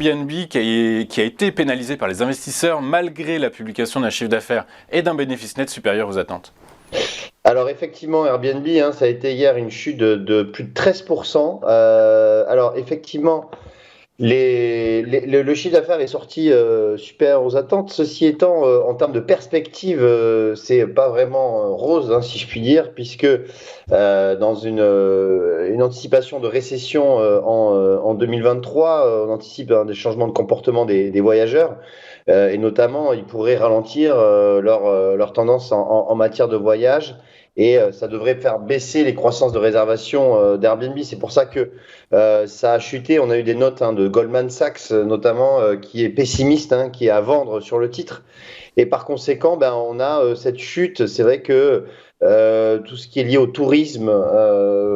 Airbnb qui a été pénalisé par les investisseurs malgré la publication d'un chiffre d'affaires et d'un bénéfice net supérieur aux attentes. Alors effectivement, Airbnb, hein, ça a été hier une chute de plus de 13%. Alors effectivement, le chiffre d'affaires est sorti supérieur aux attentes. Ceci étant, en termes de perspective, c'est pas vraiment rose, hein, si je puis dire, puisque dans une anticipation de récession en 2023, on anticipe des changements de comportement des voyageurs. Et notamment, ils pourraient ralentir leur tendance en matière de voyage. Et ça devrait faire baisser les croissances de réservation d'Airbnb. C'est pour ça que ça a chuté. On a eu des notes, hein, de Goldman Sachs notamment, qui est pessimiste, hein, qui est à vendre sur le titre. Et par conséquent, ben, on a cette chute. C'est vrai que tout ce qui est lié au tourisme,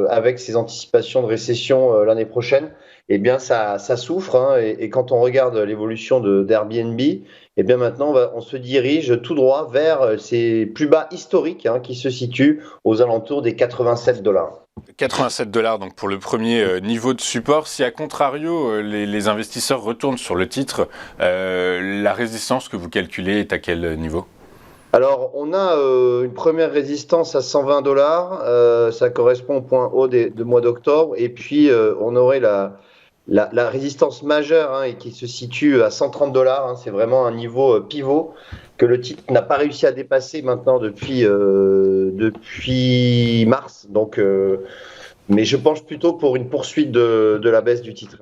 avec ces anticipations de récession l'année prochaine, eh bien ça souffre, hein. Et quand on regarde l'évolution d'Airbnb, eh bien maintenant on se dirige tout droit vers ces plus bas historiques, hein, qui se situent aux alentours des 87 $. 87 $ donc pour le premier niveau de support. Si à contrario les investisseurs retournent sur le titre, la résistance que vous calculez est à quel niveau? Alors, on a une première résistance à 120 $, ça correspond au point haut de mois d'octobre, et puis on aurait la résistance majeure, hein, et qui se situe à 130 $. Hein, c'est vraiment un niveau pivot que le titre n'a pas réussi à dépasser maintenant depuis mars. Donc, mais je penche plutôt pour une poursuite de la baisse du titre.